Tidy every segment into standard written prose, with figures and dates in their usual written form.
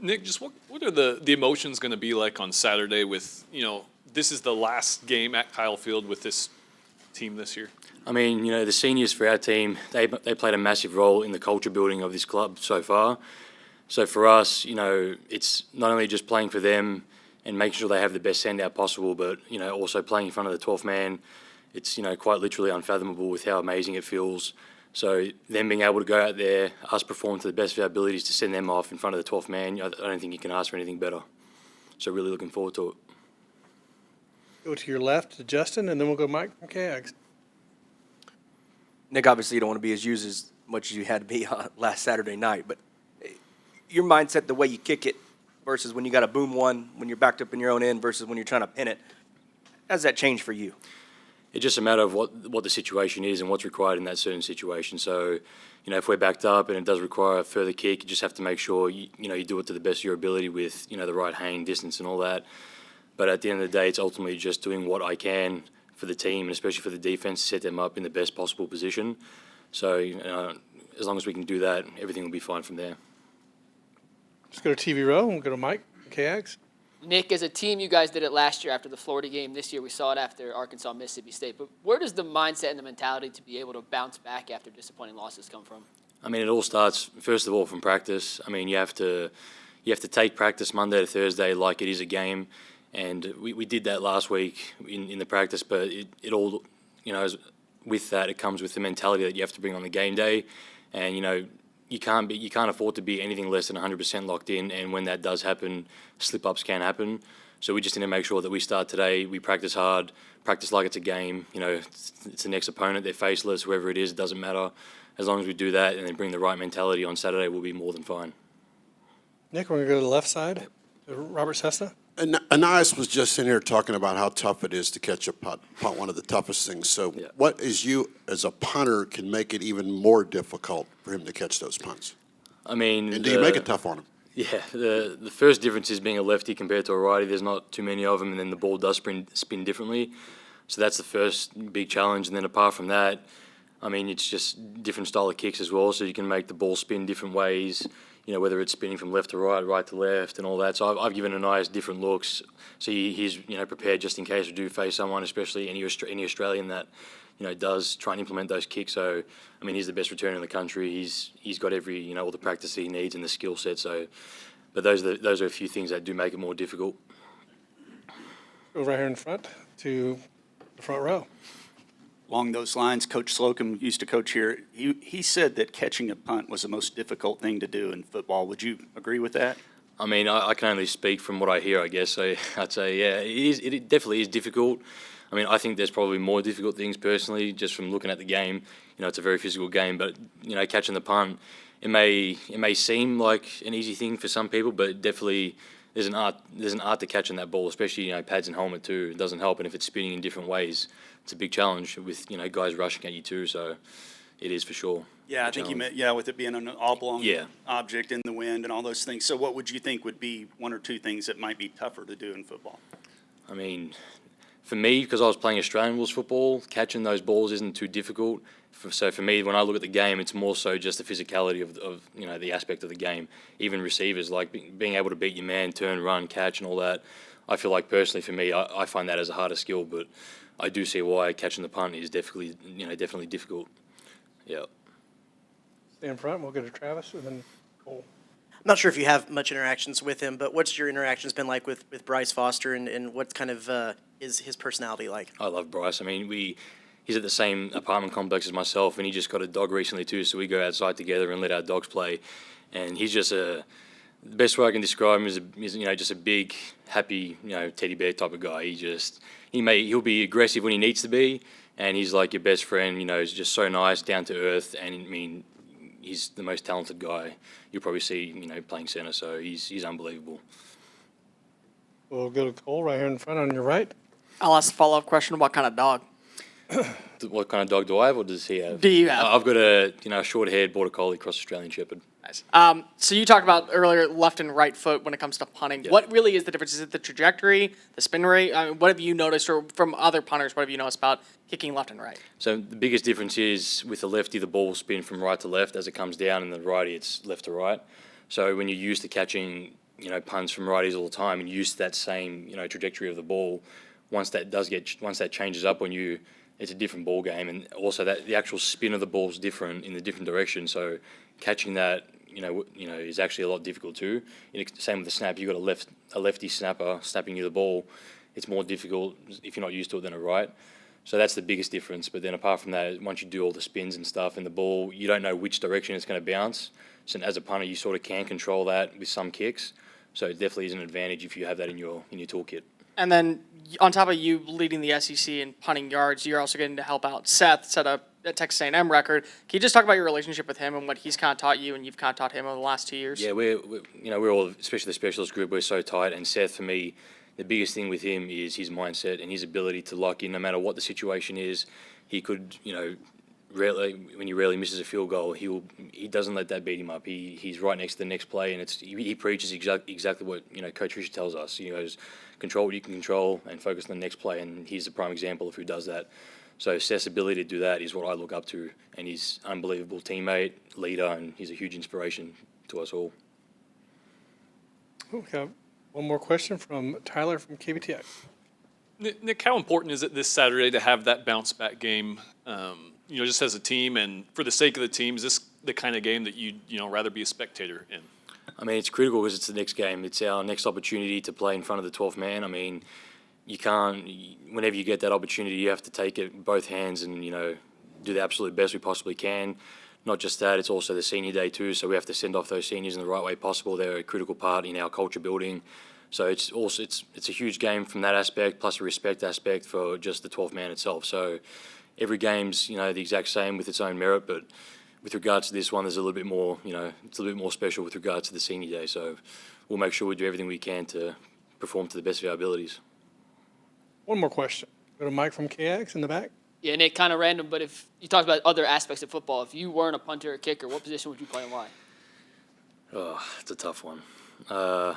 Nick, just what are the emotions going to be like on Saturday with, this is the last game at Kyle Field with this team this year? I mean, the seniors for our team, they played a massive role in the culture building of this club so far. So for us, it's not only just playing for them and making sure they have the best send-out possible, but, also playing in front of the 12th man. It's, quite literally unfathomable with how amazing it feels. So them being able to go out there, us perform to the best of our abilities to send them off in front of the 12th man, I don't think you can ask for anything better. So really looking forward to it. Go to your left to Justin, and then we'll go Mike from KX. Nick, obviously you don't want to be as used as much as you had to be last Saturday night, but your mindset, the way you kick it versus when you got a boom one, when you're backed up in your own end versus when you're trying to pin it, how does that change for you? It's just a matter of what the situation is and what's required in that certain situation. So, if we're backed up and it does require a further kick, you just have to make sure you do it to the best of your ability with the right hang distance and all that. But at the end of the day, it's ultimately just doing what I can for the team and especially for the defense to set them up in the best possible position. So as long as we can do that, everything will be fine from there. Let's go to TV row and we'll go to Mike from KX. Nick, as a team, you guys did it last year after the Florida game. This year we saw it after Arkansas, Mississippi State. But where does the mindset and the mentality to be able to bounce back after disappointing losses come from? I mean, it all starts, first of all, from practice. I mean, you have to take practice Monday to Thursday like it is a game. And we did that last week in the practice, but it all, with that, it comes with the mentality that you have to bring on the game day. And, you can't afford to be anything less than 100% locked in, and when that does happen, slip-ups can happen. So we just need to make sure that we start today, we practice hard, practice like it's a game. It's the next opponent, they're faceless, whoever it is, it doesn't matter. As long as we do that and then bring the right mentality on Saturday, we'll be more than fine. Nick, we're going to go to the left side. Robert Cessna. Anais was just in here talking about how tough it is to catch a punt, one of the toughest things. So Yeah. what is you, as a punter, can make it even more difficult for him to catch those punts? I mean, And do you make it tough on him? Yeah, the first difference is being a lefty compared to a righty. There's not too many of them, and then the ball does spin differently. So that's the first big challenge. And then apart from that, I mean, it's just different style of kicks as well. So you can make the ball spin different ways, whether it's spinning from left to right, right to left, and all that. So I've given Anais different looks. So he's prepared just in case we do face someone, especially any Australian that does try and implement those kicks. So I mean, he's the best returner in the country. He's got every all the practice he needs and the skill set. So, but those are a few things that do make it more difficult. Go right here in front to the front row. Along those lines, Coach Slocum used to coach here. He said that catching a punt was the most difficult thing to do in football. Would you agree with that? I mean, I can only speak from what I hear, I guess. So I'd say, yeah, it definitely is difficult. I mean, I think there's probably more difficult things personally, just from looking at the game. It's a very physical game, but catching the punt, it may seem like an easy thing for some people, but definitely there's an art to catching that ball, especially pads and helmet too. It doesn't help, and if it's spinning in different ways, it's a big challenge with guys rushing at you too. So it is for sure. Yeah, I think you meant with it being an oblong object in the wind and all those things. So what would you think would be one or two things that might be tougher to do in football? I mean, for me, because I was playing Australian rules football, catching those balls isn't too difficult. So for me, when I look at the game, it's more so just the physicality of the aspect of the game. Even receivers, like being able to beat your man, turn, run, catch, and all that. I feel like personally for me, I find that as a harder skill, but I do see why catching the punt is definitely difficult. Yeah. Stay in front. We'll go to Travis and then Cole. I'm not sure if you have much interactions with him, but what's your interactions been like with Bryce Foster, and what kind of is his personality like? I love Bryce. I mean, he's at the same apartment complex as myself, and he just got a dog recently too, so we go outside together and let our dogs play. And he's just the best way I can describe him is just a big, happy, teddy bear type of guy. He'll be aggressive when he needs to be, and he's like your best friend. He's just so nice, down to earth, and I mean, he's the most talented guy you'll probably see, playing center. So he's unbelievable. We'll go to Cole right here in front on your right. I'll ask a follow-up question. What kind of dog What kind of dog do I have, or does he have? do you have? I've got a short-haired border collie cross Australian Shepherd. Nice. So you talked about earlier left and right foot when it comes to punting. Yeah. What really is the difference? Is it the trajectory, the spin rate? What have you noticed, or from other punters, what have you noticed about kicking left and right? So the biggest difference is with the lefty, the ball will spin from right to left as it comes down, and the righty, it's left to right. So when you're used to catching punts from righties all the time and used to that same, trajectory of the ball. Once that changes up on you, it's a different ball game, and also that the actual spin of the ball is different in the different direction. So catching that, is actually a lot difficult too. Same with the snap. You've got a lefty snapper snapping you the ball. It's more difficult if you're not used to it than a right. So that's the biggest difference. But then apart from that, once you do all the spins and stuff and the ball, you don't know which direction it's going to bounce. So as a punter, you sort of can control that with some kicks. So it definitely is an advantage if you have that in your toolkit. And then on top of you leading the SEC in punting yards, you're also getting to help out Seth set up a Texas A&M record. Can you just talk about your relationship with him and what he's kind of taught you and you've kind of taught him over the last 2 years? Yeah, we're all, especially the specialist group, we're so tight. And Seth, for me, the biggest thing with him is his mindset and his ability to lock in no matter what the situation is. He could, rarely, when he rarely misses a field goal, he doesn't let that beat him up. He's right next to the next play, and he preaches exactly what Coach Fisher tells us. He goes, control what you can control and focus on the next play, and he's a prime example of who does that. So Seth's ability to do that is what I look up to, and he's an unbelievable teammate, leader, and he's a huge inspiration to us all. Okay, one more question from Tyler from KBTX. Nick, how important is it this Saturday to have that bounce back game? Just as a team, and for the sake of the team, is this the kind of game that you'd rather be a spectator in? I mean, it's critical because it's the next game. It's our next opportunity to play in front of the 12th man. I mean, you can't. Whenever you get that opportunity, you have to take it in both hands and do the absolute best we possibly can. Not just that, it's also the senior day too. So we have to send off those seniors in the right way possible. They're a critical part in our culture building. So it's a huge game from that aspect, plus a respect aspect for just the 12th man itself. So every game's the exact same with its own merit, but with regards to this one, there's a little bit more. It's a little bit more special with regards to the senior day. So we'll make sure we do everything we can to perform to the best of our abilities. One more question. Go to Mike from KX in the back. Yeah, Nick, kind of random, but if you talked about other aspects of football, if you weren't a punter or kicker, what position would you play and why? Oh, it's a tough one. I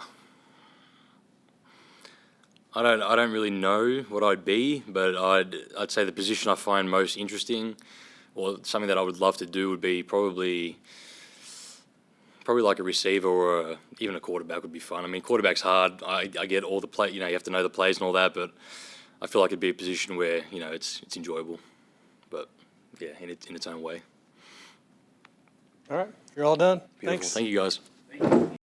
don't really know what I'd be, but I'd say the position I find most interesting, or something that I would love to do, would be probably like a receiver or even a quarterback would be fun. I mean, quarterback's hard. I get all the play. You have to know the plays and all that, but I feel like it'd be a position where it's enjoyable, but yeah, in its own way. All right, you're all done. Beautiful. Thanks. Thank you, guys.